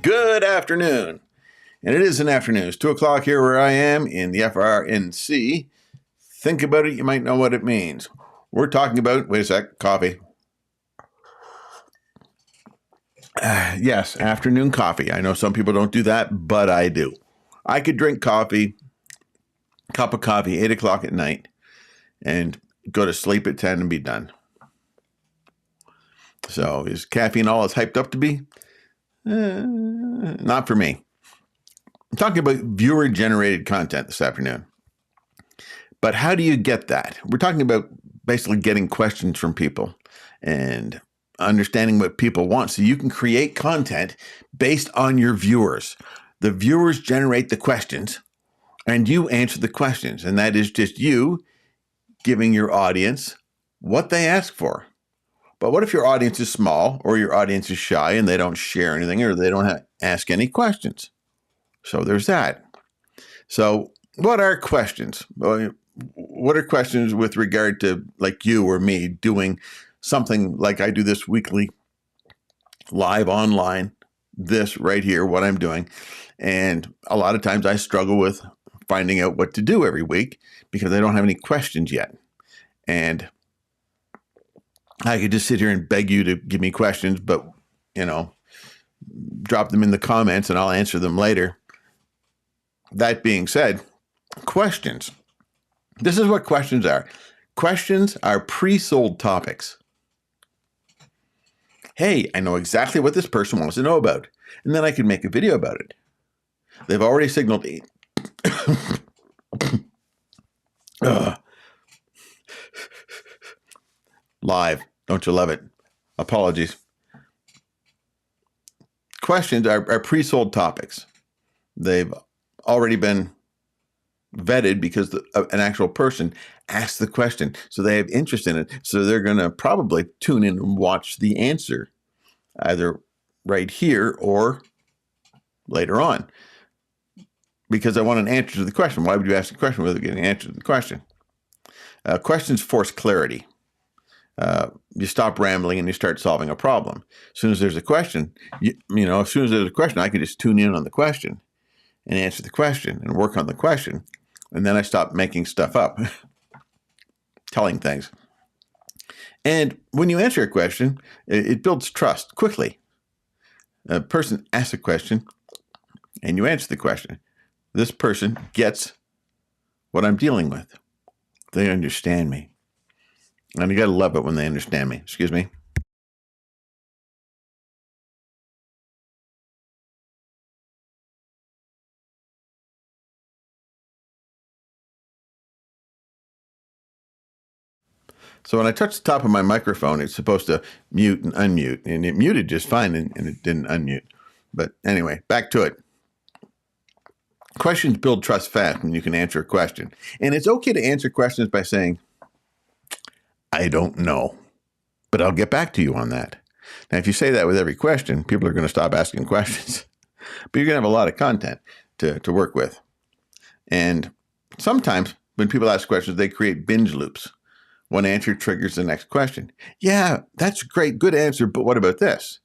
Good afternoon. And it is an afternoon. It's 2 o'clock here where I am in the FRNC. Think about it. You might know what it means. We're talking about, wait a sec, coffee. Yes, afternoon coffee. I know some people don't do that, but I do. I could drink coffee, cup of coffee, 8 o'clock at night, and go to sleep at 10 and be done. So is caffeine all it's hyped up to be? Not for me. I'm talking about viewer-generated content this afternoon. But how do you get that? We're talking about basically getting questions from people and understanding what people want so you can create content based on your viewers. The viewers generate the questions and you answer the questions. And that is just you giving your audience what they ask for. But what if your audience is small or your audience is shy and they don't share anything or they don't ask any questions? So there's that. So what are questions? What are questions with regard to like you or me doing something like I do this weekly live online, this right here, what I'm doing. And a lot of times I struggle with finding out what to do every week because I don't have any questions yet. And I could just sit here and beg you to give me questions, but, drop them in the comments and I'll answer them later. That being said, questions. This is what questions are. Questions are pre-sold topics. Hey, I know exactly what this person wants to know about, and then I can make a video about it. They've already signaled live. Don't you love it? Apologies. Questions are pre-sold topics. They've already been vetted because an actual person asked the question. So they have interest in it. So they're going to probably tune in and watch the answer either right here or later on. Because I want an answer to the question. Why would you ask a question without getting an answer to the question? Questions force clarity. You stop rambling and you start solving a problem. As soon as there's a question, as soon as there's a question, I can just tune in on the question and answer the question and work on the question. And then I stop making stuff up, telling things. And when you answer a question, it builds trust quickly. A person asks a question and you answer the question. This person gets what I'm dealing with. They understand me. And you got to love it when they understand me. Excuse me. So when I touch the top of my microphone, it's supposed to mute and unmute. And it muted just fine and it didn't unmute. But anyway, back to it. Questions build trust fast when you can answer a question. And it's okay to answer questions by saying, I don't know, but I'll get back to you on that. Now, if you say that with every question, people are going to stop asking questions. But you're going to have a lot of content to work with. And sometimes when people ask questions, they create binge loops. One answer triggers the next question. Yeah, that's great. Good answer. But what about this?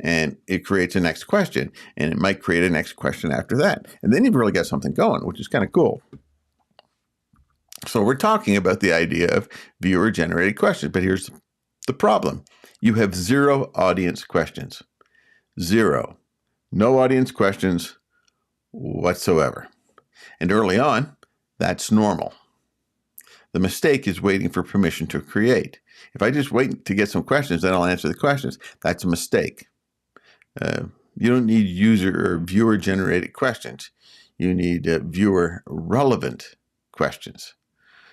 And it creates a next question. And it might create a next question after that. And then you've really got something going, which is kind of cool. So we're talking about the idea of viewer-generated questions. But here's the problem. You have zero audience questions. Zero. No audience questions whatsoever. And early on, that's normal. The mistake is waiting for permission to create. If I just wait to get some questions, then I'll answer the questions. That's a mistake. You don't need user or viewer-generated questions. You need viewer-relevant questions.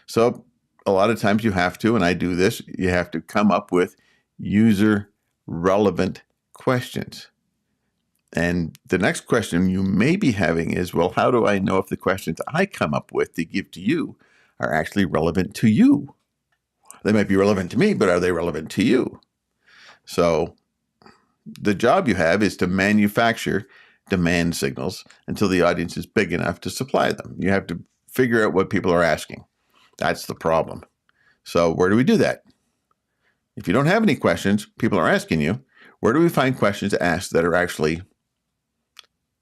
So a lot of times you have to, and I do this, you have to come up with user-relevant questions. And the next question you may be having is, well, how do I know if the questions I come up with to give to you are actually relevant to you? They might be relevant to me, but are they relevant to you? So the job you have is to manufacture demand signals until the audience is big enough to supply them. You have to figure out what people are asking. That's the problem. So where do we do that? If you don't have any questions people are asking you, where do we find questions asked that are actually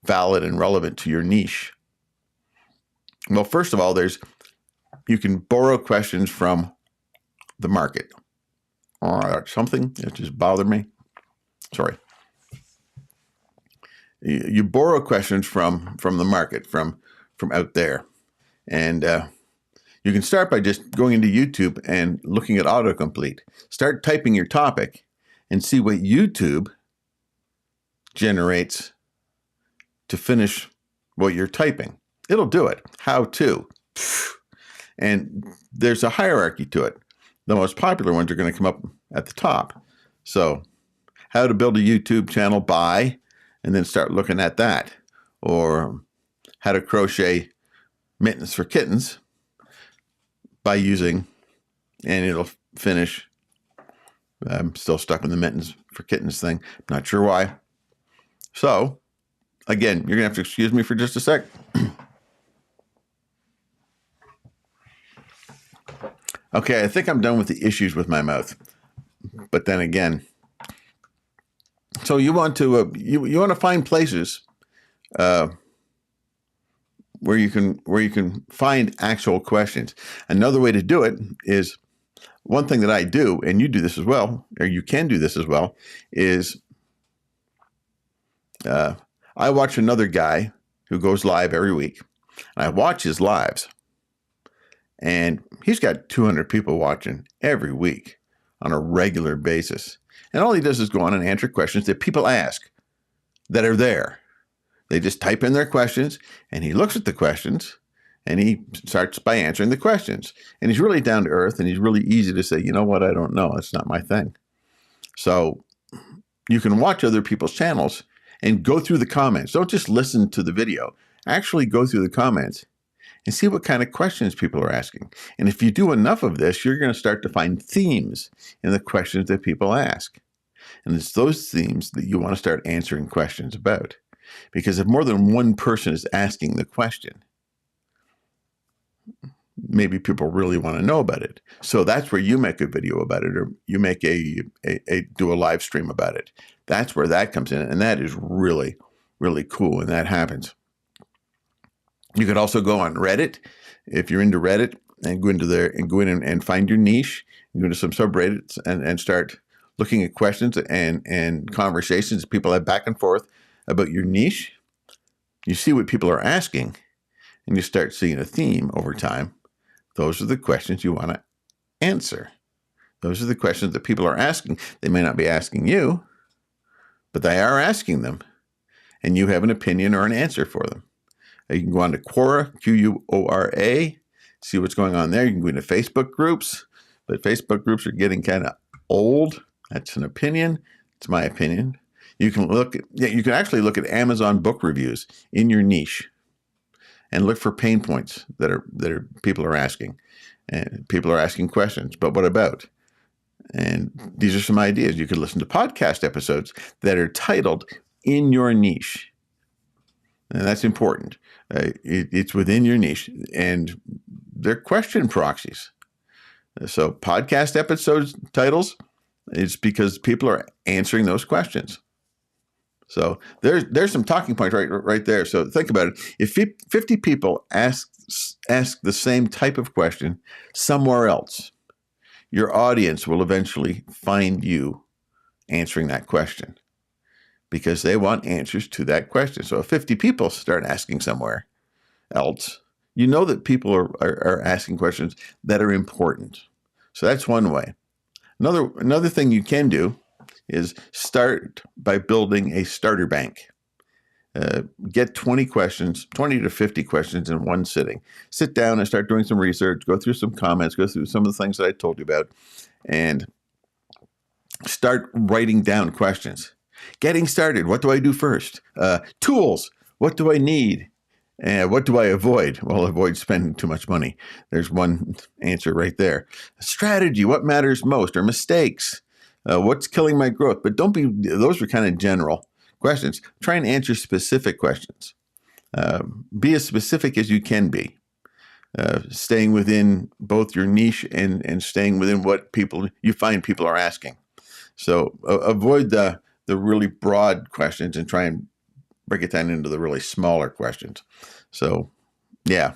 valid and relevant to your niche? Well, first of all, you can borrow questions from the market. Something that just bothered me. Sorry. You borrow questions from the market, from out there. And you can start by just going into YouTube and looking at autocomplete. Start typing your topic and see what YouTube generates to finish what you're typing. It'll do it. How to. And there's a hierarchy to it. The most popular ones are going to come up at the top. So how to build a YouTube channel by, and then start looking at that. Or how to crochet mittens for kittens by using, and it'll finish. I'm still stuck in the mittens for kittens thing. Not sure why. So again, you're going to have to excuse me for just a sec. Okay, I think I'm done with the issues with my mouth. But then again, so you want to you want to find places where you can find actual questions. Another way to do it is, one thing that I do, and you do this as well, or you can do this as well, is I watch another guy who goes live every week. And I watch his lives. And he's got 200 people watching every week on a regular basis. And all he does is go on and answer questions that people ask that are there. They just type in their questions, and he looks at the questions, and he starts by answering the questions. And he's really down to earth, and he's really easy to say, you know what, I don't know. It's not my thing. So you can watch other people's channels and go through the comments. Don't just listen to the video. Actually go through the comments and see what kind of questions people are asking. And if you do enough of this, you're going to start to find themes in the questions that people ask. And it's those themes that you want to start answering questions about. Because if more than one person is asking the question, maybe people really want to know about it. So that's where you make a video about it, or you make do a live stream about it. That's where that comes in. And that is really, really cool when that happens. You could also go on Reddit, if you're into Reddit, and go into there and go in and find your niche, go into some subreddits and start looking at questions and conversations people have back and forth about your niche. You see what people are asking, and you start seeing a theme over time. Those are the questions you want to answer. Those are the questions that people are asking. They may not be asking you, but they are asking them, and you have an opinion or an answer for them. You can go on to Quora, Quora, see what's going on there. You can go into Facebook groups, but Facebook groups are getting kind of old. That's an opinion. It's my opinion. You can actually look at Amazon book reviews in your niche and look for pain points that are people are asking. And people are asking questions, but what about? And these are some ideas. You could listen to podcast episodes that are titled In Your Niche. And that's important. It's within your niche, and they're question proxies. So podcast episodes titles, it's because people are answering those questions. So there's some talking points right there. So think about it. If 50 people ask the same type of question somewhere else, your audience will eventually find you answering that question, because they want answers to that question. So if 50 people start asking somewhere else, you know that people are asking questions that are important. So that's one way. Another thing you can do is start by building a starter bank. Get 20 to 50 questions in one sitting. Sit down and start doing some research, go through some comments, go through some of the things that I told you about, and start writing down questions. Getting started. What do I do first? Tools. What do I need? And what do I avoid? Well, avoid spending too much money. There's one answer right there. Strategy. What matters most? Or mistakes? What's killing my growth? But those are kind of general questions. Try and answer specific questions. Be as specific as you can be. Staying within both your niche and staying within what you find people are asking. So avoid the really broad questions and try and break it down into the really smaller questions. So, yeah.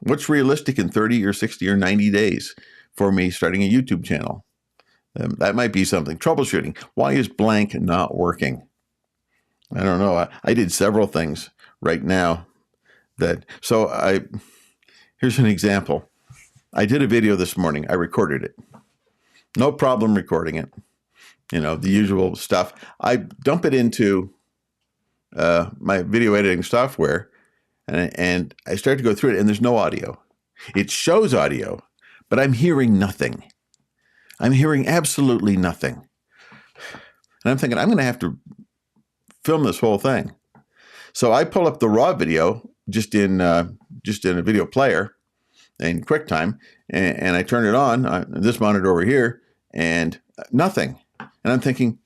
What's realistic in 30 or 60 or 90 days for me starting a YouTube channel? That might be something. Troubleshooting. Why is blank not working? I don't know. I did several things right now here's an example. I did a video this morning. I recorded it. No problem recording it. The usual stuff. I dump it into my video editing software, and I start to go through it, and there's no audio. It shows audio, but I'm hearing nothing. I'm hearing absolutely nothing. And I'm thinking, I'm going to have to film this whole thing. So I pull up the raw video just in a video player in QuickTime, and I turn it on this monitor over here, and nothing. And I'm thinking,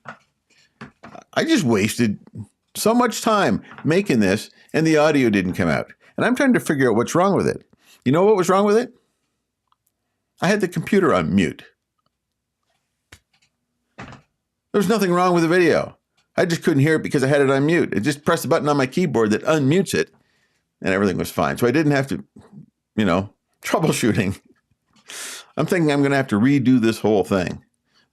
I just wasted so much time making this, and the audio didn't come out. And I'm trying to figure out what's wrong with it. You know what was wrong with it? I had the computer on mute. There was nothing wrong with the video. I just couldn't hear it because I had it on mute. I just pressed the button on my keyboard that unmutes it, and everything was fine. So I didn't have to, troubleshooting. I'm thinking I'm going to have to redo this whole thing.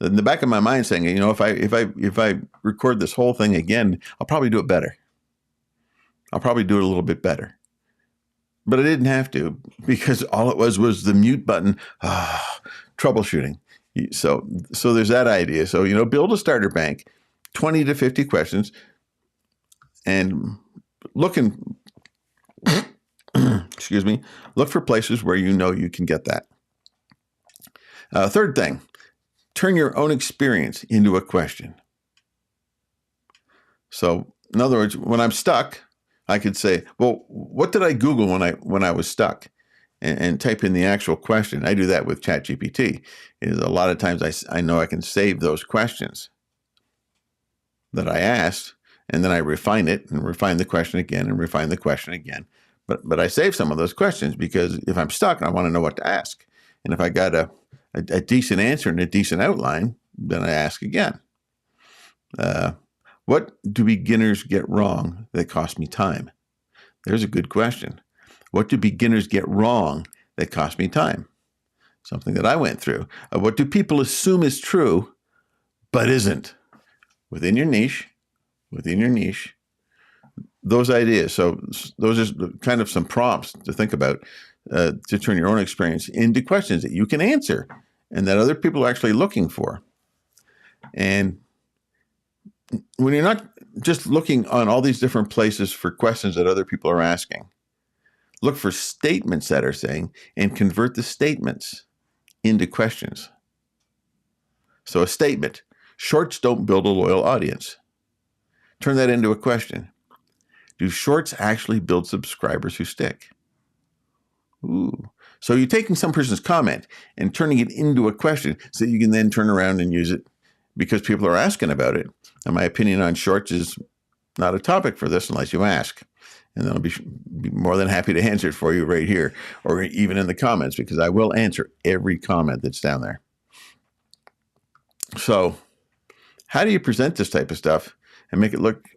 In the back of my mind saying, if I record this whole thing again, I'll probably do it better. I'll probably do it a little bit better. But I didn't have to, because all it was the mute button. Troubleshooting. So there's that idea. So, build a starter bank, 20 to 50 questions, and look for places where you can get that. Third thing, turn your own experience into a question. So, in other words, when I'm stuck, I could say, well, what did I Google when I was stuck? And type in the actual question. I do that with ChatGPT. Is a lot of times I know I can save those questions that I asked, and then I refine it and refine the question again and refine the question again. But I save some of those questions because if I'm stuck, I want to know what to ask. And if I got a decent answer and a decent outline, then I ask again. What do beginners get wrong that cost me time? There's a good question. What do beginners get wrong that cost me time? Something that I went through. What do people assume is true, but isn't? Within your niche, those ideas. So those are kind of some prompts to think about to turn your own experience into questions that you can answer and that other people are actually looking for. And when you're not just looking on all these different places for questions that other people are asking, look for statements that are saying and convert the statements into questions. So a statement, shorts don't build a loyal audience. Turn that into a question. Do shorts actually build subscribers who stick? Ooh. So you're taking some person's comment and turning it into a question so you can then turn around and use it because people are asking about it. And my opinion on shorts is not a topic for this unless you ask. And then I'll be more than happy to answer it for you right here or even in the comments because I will answer every comment that's down there. So how do you present this type of stuff and make it look,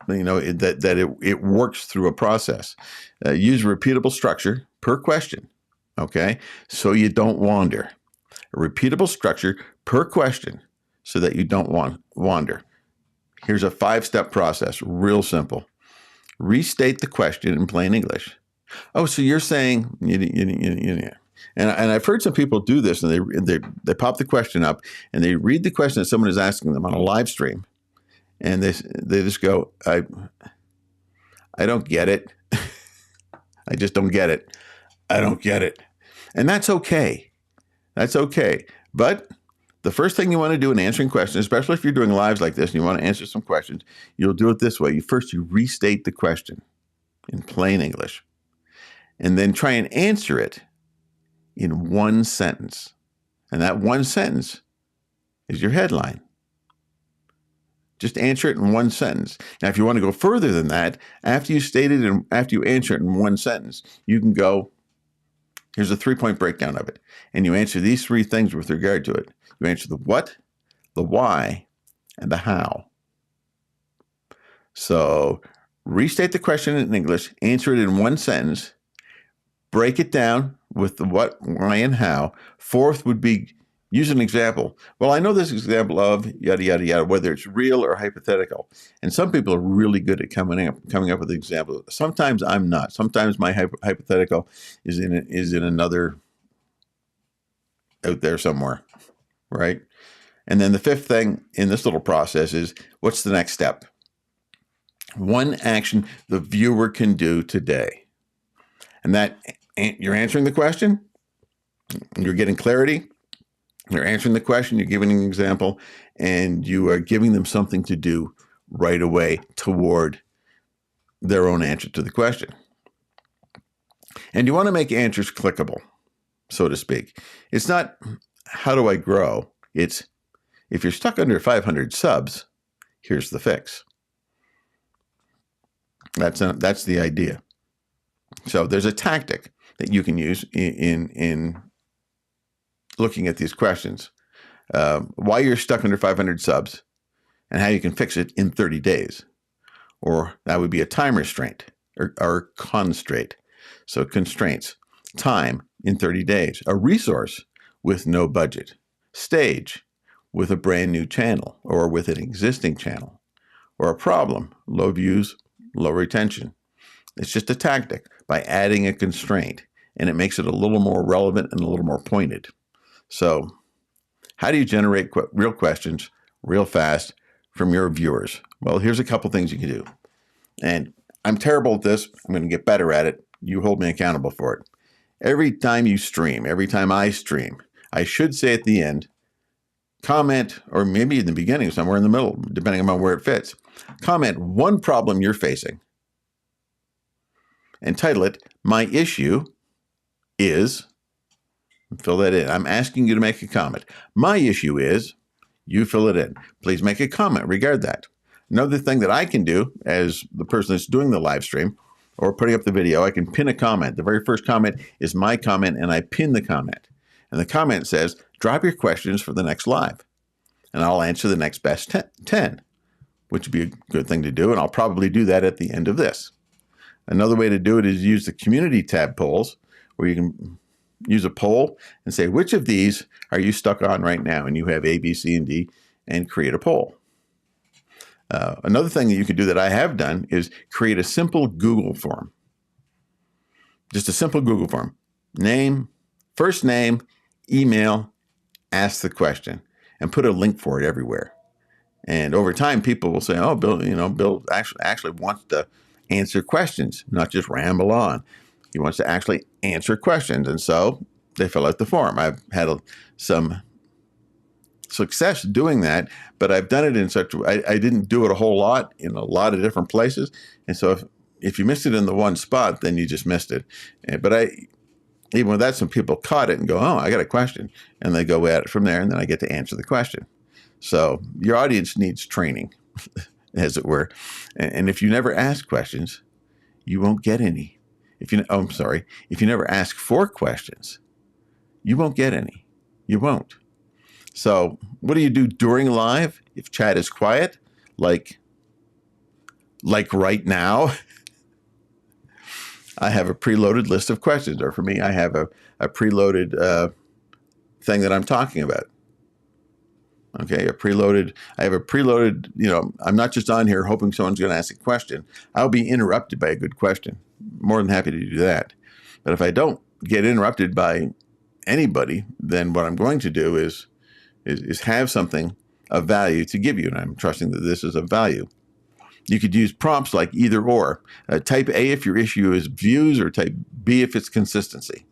that it works through a process? Use repeatable structure per question, okay? So you don't wander. A repeatable structure per question so that you don't wander. Here's a 5-step process, real simple. Restate the question in plain English. Oh, so you're saying, and I've heard some people do this, and they pop the question up, and they read the question that someone is asking them on a live stream, and they just go, I don't get it. I just don't get it. I don't get it. And that's okay. That's okay. But the first thing you want to do in answering questions, especially if you're doing lives like this and you want to answer some questions, you'll do it this way. You restate the question in plain English and then try and answer it in one sentence. And that one sentence is your headline. Just answer it in one sentence. Now, if you want to go further than that, after you state it and after you answer it in one sentence, you can go, here's a 3-point breakdown of it. And you answer these 3 things with regard to it. You answer the what, the why, and the how. So restate the question in English, answer it in one sentence, break it down with the what, why, and how. Fourth would be use an example. Well, I know this example of yada, yada, yada, whether it's real or hypothetical. And some people are really good at coming up with examples. Sometimes I'm not. Sometimes my hypothetical is in another out there somewhere, right? And then the fifth thing in this little process is, what's the next step? One action the viewer can do today. And that you're answering the question, you're getting clarity, you're answering the question, you're giving an example, and you are giving them something to do right away toward their own answer to the question. And you want to make answers clickable, so to speak. It's not, how do I grow? It's, if you're stuck under 500 subs, here's the fix. That's the idea. So there's a tactic that you can use in looking at these questions. Why you're stuck under 500 subs and how you can fix it in 30 days. Or that would be a time restraint or constraint. So constraints, time in 30 days, a resource with no budget, stage with a brand new channel or with an existing channel, or a problem, low views, low retention. It's just a tactic by adding a constraint, and it makes it a little more relevant and a little more pointed. So how do you generate real questions real fast from your viewers? Well, here's a couple things you can do. And I'm terrible at this. I'm going to get better at it. You hold me accountable for it. Every time you stream, every time I stream, I should say at the end, comment, or maybe in the beginning, somewhere in the middle, depending on where it fits, comment one problem you're facing and title it, My Issue Is, fill that in. I'm asking you to make a comment. My issue is, you fill it in. Please make a comment regarding that. Another thing that I can do as the person that's doing the live stream or putting up the video, I can pin a comment. The very first comment is my comment, and I pin the comment. And the comment says, drop your questions for the next live, and I'll answer the next best 10, which would be a good thing to do, and I'll probably do that at the end of this. Another way to do it is use the community tab polls, where you can use a poll and say, which of these are you stuck on right now? And you have A, B, C, and D, and create a poll. Another thing that you can do that I have done is create a simple Google form. Just a simple Google form. Name, first name, email, ask the question, and put a link for it everywhere. And over time, people will say, oh, Bill actually wants to answer questions, not just ramble on. He wants to actually answer questions. And so they fill out the form. I've had some success doing that, but I've done it in such a way. I didn't do it a whole lot in a lot of different places. And so if you missed it in the one spot, then you just missed it. But even with that, some people caught it and go, oh, I got a question. And they go at it from there, and then I get to answer the question. So your audience needs training, as it were. And if you never ask questions, you won't get any. If you never ask for questions, you won't get any. You won't. So what do you do during live if chat is quiet, like right now? I have a preloaded list of questions, or for me, I have a preloaded thing that I'm talking about. Okay, I have a preloaded, I'm not just on here hoping someone's going to ask a question. I'll be interrupted by a good question. More than happy to do that. But if I don't get interrupted by anybody, then what I'm going to do is have something of value to give you, and I'm trusting that this is of value. You could use prompts like either or. Type A if your issue is views, or type B if it's consistency.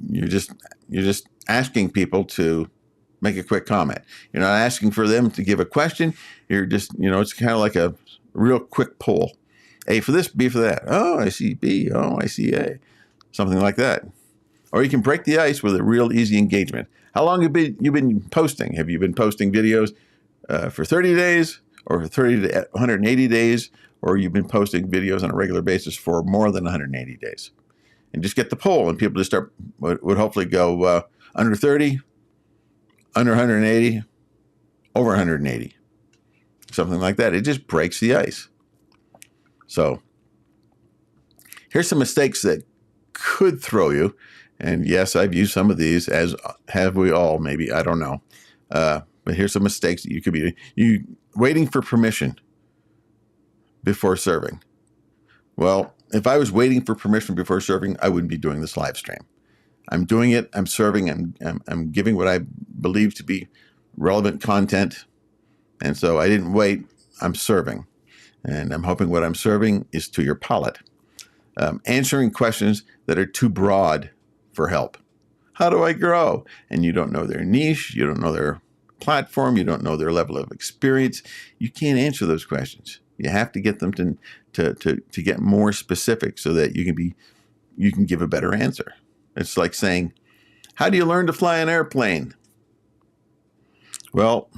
You're just asking people to make a quick comment. You're not asking for them to give a question. You're just, it's kind of like a real quick poll. A for this, B for that. Oh, I see B. Oh, I see A. Something like that. Or you can break the ice with a real easy engagement. How long have you been posting? Have you been posting videos for 30 days or for 30 to 180 days? Or you've been posting videos on a regular basis for more than 180 days? And just get the poll, and people just would hopefully go under 30, under 180, over 180, something like that. It just breaks the ice. So here's some mistakes that could throw you. And yes, I've used some of these, as have we all, maybe, I don't know. But here's some mistakes that you could be waiting for permission before serving. Well, if I was waiting for permission before serving, I wouldn't be doing this live stream. I'm doing it. I'm serving. I'm giving what I believe to be relevant content. And so I didn't wait. I'm serving. And I'm hoping what I'm serving is to your palate. Answering questions that are too broad for help. How do I grow? And you don't know their niche. You don't know their platform. You don't know their level of experience. You can't answer those questions. You have to get them to get more specific so that you can give a better answer. It's like saying, how do you learn to fly an airplane? Well,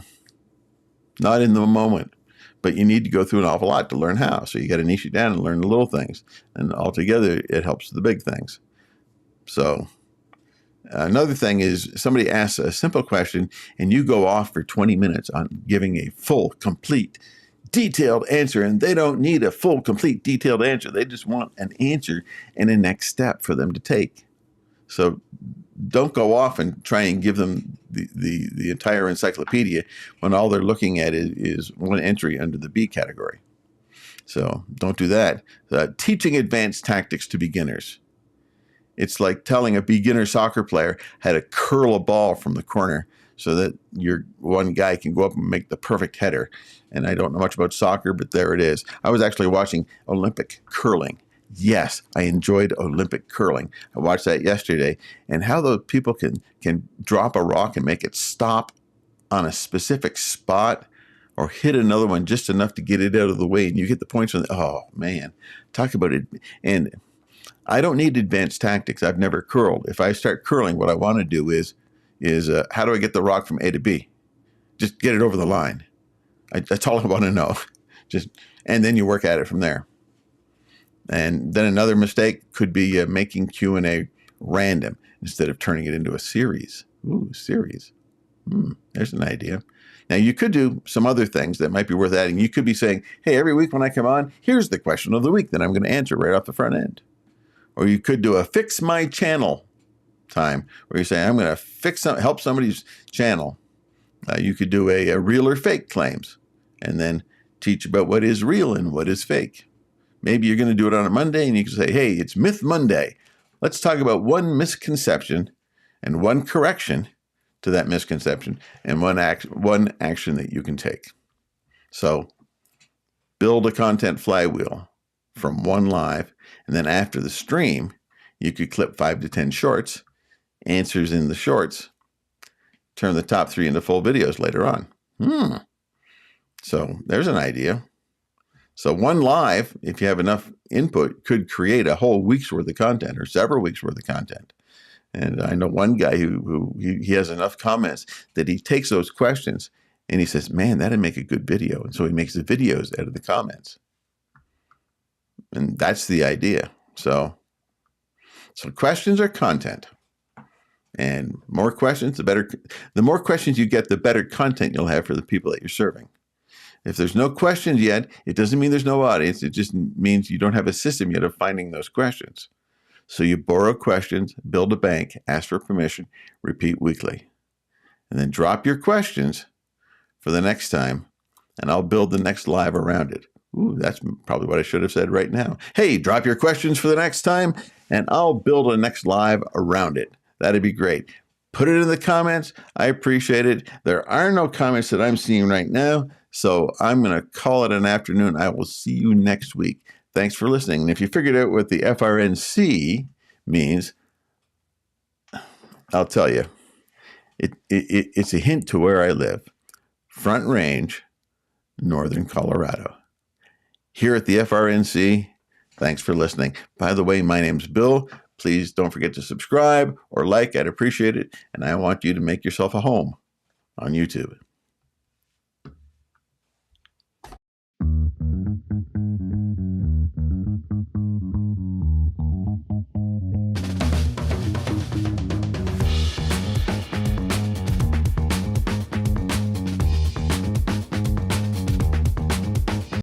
not in the moment, but you need to go through an awful lot to learn how. So you got to niche it down and learn the little things. And altogether, it helps the big things. So another thing is somebody asks a simple question and you go off for 20 minutes on giving a full, complete, detailed answer. And they don't need a full, complete, detailed answer. They just want an answer and a next step for them to take. So don't go off and try and give them the entire encyclopedia when all they're looking at is one entry under the B category. So don't do that. Teaching advanced tactics to beginners. It's like telling a beginner soccer player how to curl a ball from the corner so that your one guy can go up and make the perfect header. And I don't know much about soccer, but there it is. I was actually watching Olympic curling. Yes, I enjoyed Olympic curling. I watched that yesterday, and how those people can drop a rock and make it stop on a specific spot or hit another one just enough to get it out of the way, and you get the points. Oh, man, talk about it. And I don't need advanced tactics. I've never curled. If I start curling, what I want to do is how do I get the rock from A to B? Just get it over the line. That's all I want to know. And then you work at it from there. And then another mistake could be making Q&A random instead of turning it into a series. Ooh, series. There's an idea. Now, you could do some other things that might be worth adding. You could be saying, hey, every week when I come on, here's the question of the week that I'm going to answer right off the front end. Or you could do a fix my channel time where you say, I'm going to help somebody's channel. You could do a real or fake claims and then teach about what is real and what is fake. Maybe you're going to do it on a Monday and you can say, hey, it's Myth Monday. Let's talk about one misconception and one correction to that misconception and one action that you can take. So build a content flywheel from one live. And then after the stream, you could clip 5 to 10 shorts, answers in the shorts, turn the top 3 into full videos later on. So there's an idea. So one live, if you have enough input, could create a whole week's worth of content or several weeks worth of content. And I know one guy who he has enough comments that he takes those questions and he says, man, that'd make a good video. And so he makes the videos out of the comments. And that's the idea. So questions are content. And more questions, the better. The more questions you get, the better content you'll have for the people that you're serving. If there's no questions yet, it doesn't mean there's no audience. It just means you don't have a system yet of finding those questions. So you borrow questions, build a bank, ask for permission, repeat weekly. And then drop your questions for the next time, and I'll build the next live around it. Ooh, that's probably what I should have said right now. Hey, drop your questions for the next time, and I'll build a next live around it. That'd be great. Put it in the comments. I appreciate it. There are no comments that I'm seeing right now, so I'm going to call it an afternoon. I will see you next week. Thanks for listening. And if you figured out what the FRNC means, I'll tell you. It's a hint to where I live. Front Range, Northern Colorado. Here at the FRNC, thanks for listening. By the way, my name's Bill. Please don't forget to subscribe or like. I'd appreciate it. And I want you to make yourself a home on YouTube.